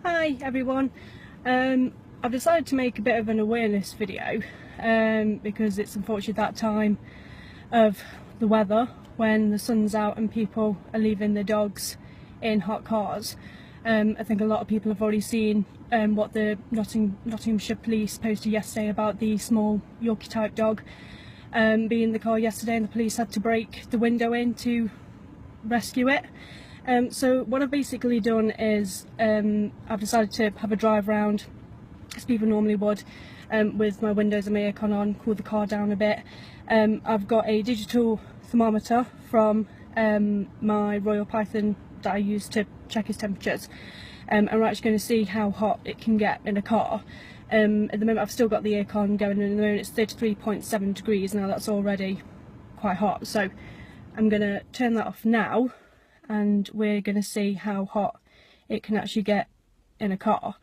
Hi everyone. I've decided to make a bit of an awareness video because it's unfortunately that time of the weather when the sun's out and people are leaving their dogs in hot cars. I think a lot of people have already seen what the Nottinghamshire police posted yesterday about the small Yorkie type dog being in the car yesterday, and the police had to break the window in to rescue it. So what I've basically done is I've decided to have a drive around as people normally would, with my windows and my aircon on, cool the car down a bit. I've got a digital thermometer from my Royal Python that I use to check his temperatures, and we're actually going to see how hot it can get in a car. At the moment I've still got the aircon going, and at the moment it's 33.7 degrees. Now that's already quite hot, so I'm going to turn that off now and we're going to see how hot it can actually get in a car.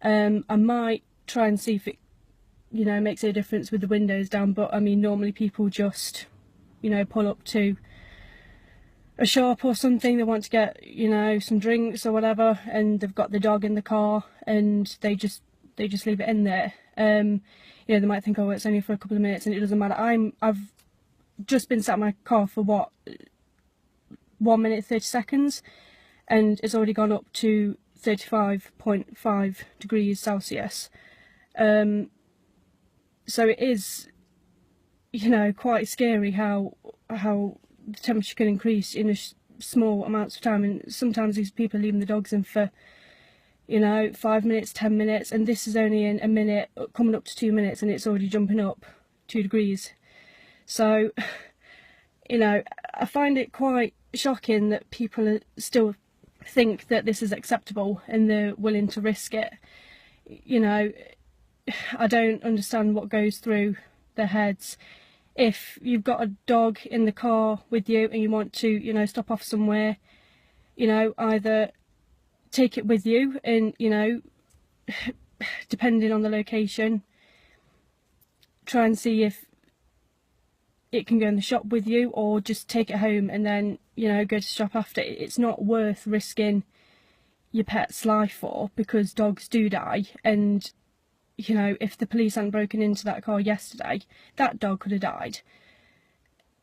I might try and see if it, makes a difference with the windows down, but I mean normally people just, pull up to a shop or something, they want to get, some drinks or whatever, and they've got the dog in the car and they just leave it in there. They might think, oh, it's only for a couple of minutes, and it doesn't matter. I've just been sat in my car for what, 1 minute 30 seconds, and it's already gone up to 35.5 degrees Celsius. So it is, quite scary how the temperature can increase in a small amounts of time. And sometimes these people are leaving the dogs in for 5 minutes, 10 minutes, and this is only in a minute, coming up to 2 minutes, and it's already jumping up 2 degrees. So I find it quite shocking that people still think that this is acceptable and they're willing to risk it. I don't understand what goes through their heads. If you've got a dog in the car with you and you want to, stop off somewhere, either take it with you and, depending on the location, try and see if it can go in the shop with you, or just take it home and then go to shop after. It's not worth risking your pet's life for, because dogs do die. And if the police hadn't broken into that car yesterday, that dog could have died.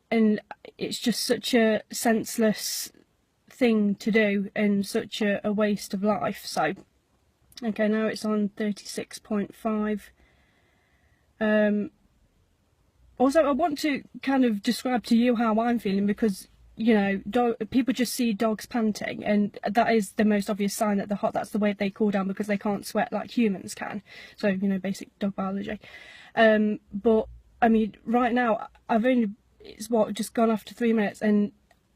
And it's just such a senseless thing to do and such a waste of life. So okay, now it's on 36.5. Also, I want to kind of describe to you how I'm feeling, because, people just see dogs panting, and that is the most obvious sign that they're hot. That's the way they cool down, because they can't sweat like humans can. So, basic dog biology. But, I mean, right now, it's just gone after 3 minutes, and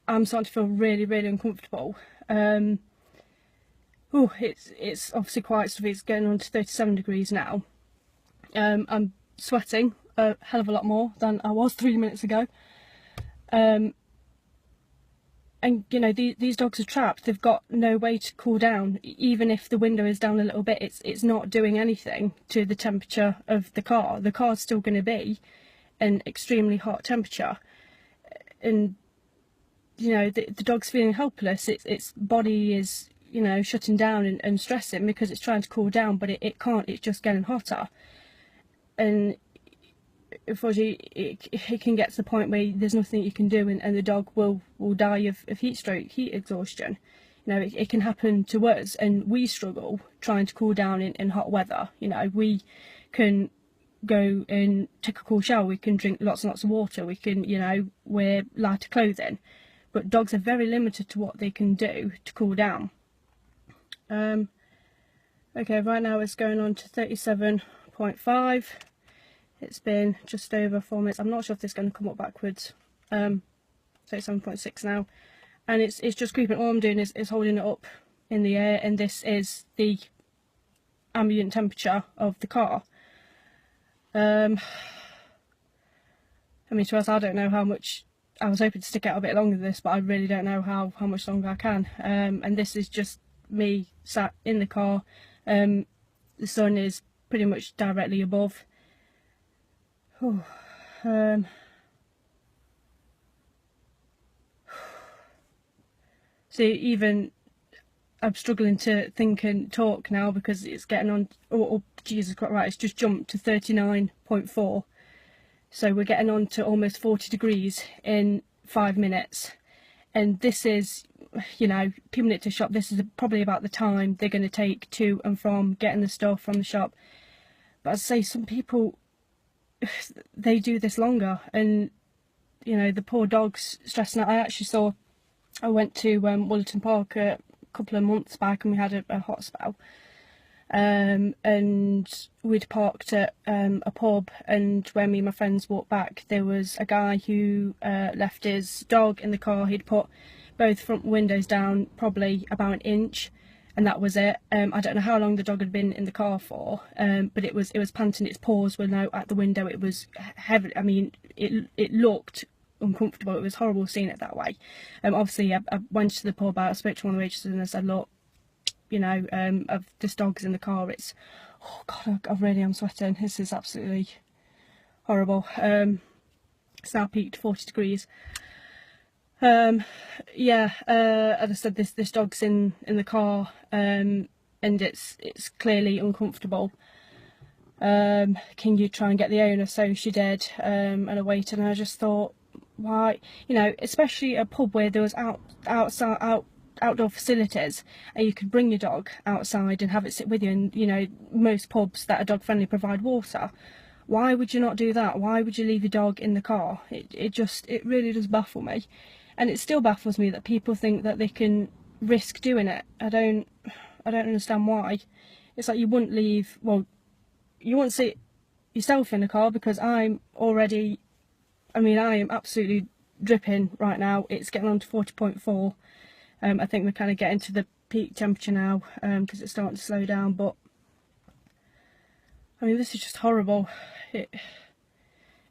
I'm starting to feel really, really uncomfortable. It's obviously quite stuffy. It's getting on to 37 degrees now. I'm sweating a hell of a lot more than I was 3 minutes ago. And these dogs are trapped. They've got no way to cool down. Even if the window is down a little bit, it's not doing anything to the temperature of the car. The car's still going to be an extremely hot temperature, and the dog's feeling helpless. Its body is shutting down and stressing because it's trying to cool down, but it can't. It's just getting hotter. And unfortunately, it can get to the point where there's nothing you can do, and the dog will die of heat stroke, heat exhaustion. It can happen to us, and we struggle trying to cool down in hot weather. We can go and take a cool shower, we can drink lots and lots of water, we can wear lighter clothing, but dogs are very limited to what they can do to cool down. Okay, right now it's going on to 37.5. It's been just over 4 minutes. I'm not sure if this is going to come up backwards. 37.6 now, and it's just creeping. All I'm doing is holding it up in the air, and this is the ambient temperature of the car. I mean, to us, I don't know how much. I was hoping to stick out a bit longer than this, but I really don't know how much longer I can. And this is just me sat in the car. The sun is pretty much directly above. So even I'm struggling to think and talk now because it's getting on. Oh Jesus Christ! Right, it's just jumped to 39.4. So we're getting on to almost 40 degrees in 5 minutes. And this is, you know, people need to shop. This is probably about the time they're going to take to and from getting the stuff from the shop. But as I say, some people, they do this longer, and you know, the poor dog's stressing out. I went to Woolerton Park a couple of months back, and we had a hot spell. And we'd parked at a pub, and when me and my friends walked back, there was a guy who left his dog in the car. He'd put both front windows down probably about an inch, and that was it. I don't know how long the dog had been in the car for, but it was panting. Its paws were now at the window. It was heavy. I mean, it looked uncomfortable. It was horrible seeing it that way. Obviously I went to the pub, I spoke to one of the waitresses, and I said, look, you know, this dog's in the car. It's, oh god, I really am sweating. This is absolutely horrible. It's now peaked 40 degrees. Yeah, as I said, this dog's in the car, and it's clearly uncomfortable. Can you try and get the owner? So she did, and I waited, and I just thought, why, you know, especially a pub where there was outdoor facilities, and you could bring your dog outside and have it sit with you, and you know, most pubs that are dog friendly provide water. Why would you not do that? Why would you leave your dog in the car? It really does baffle me, and it still baffles me that people think that they can risk doing it. I don't understand why. It's like you wouldn't leave, well, you wouldn't sit yourself in the car, because I'm already, I mean, I am absolutely dripping right now. It's getting on to 40.4. I think we're kind of getting to the peak temperature now, because it's starting to slow down. But I mean, this is just horrible. It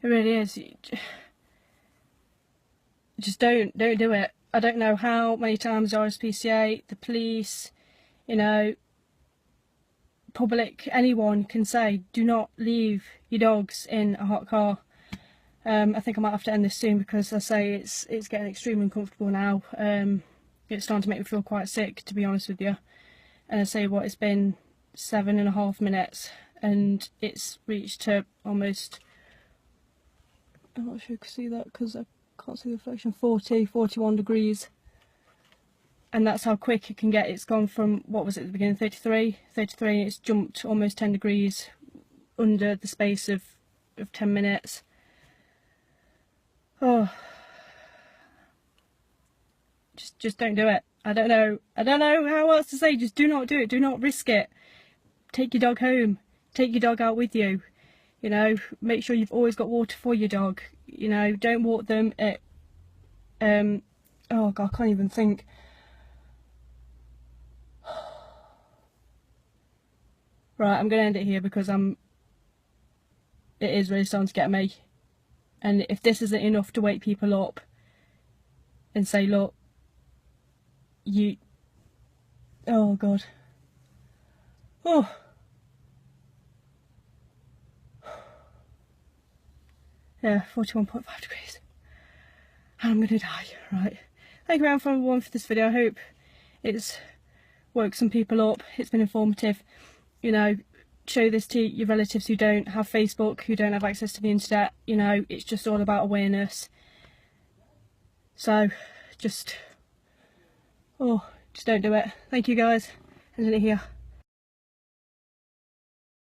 really is. Just don't do it. I don't know how many times RSPCA, the police, you know, public, anyone can say, do not leave your dogs in a hot car. I think I might have to end this soon, because I say it's getting extremely uncomfortable now. It's starting to make me feel quite sick, to be honest with you. And I say, what, it's been 7.5 minutes, and it's reached to almost, I'm not sure you can see that because I can't see the reflection, 41 degrees. And that's how quick it can get. It's gone from, what was it at the beginning, 33, it's jumped almost 10 degrees under the space of 10 minutes. Oh, just don't do it. I don't know how else to say. Just do not do it. Do not risk it. Take your dog home. Take your dog out with you. You know, make sure you've always got water for your dog. You know, don't walk them at, oh god, I can't even think. Right, I'm gonna end it here, because it is really starting to get me. And if this isn't enough to wake people up and say, look, oh god, oh, yeah, 41.5 degrees, and I'm gonna die. Right, thank you everyone for this video. I hope it's woke some people up. It's been informative. You know, show this to your relatives who don't have Facebook, who don't have access to the internet. You know, it's just all about awareness. So just don't do it. Thank you guys, ending it here.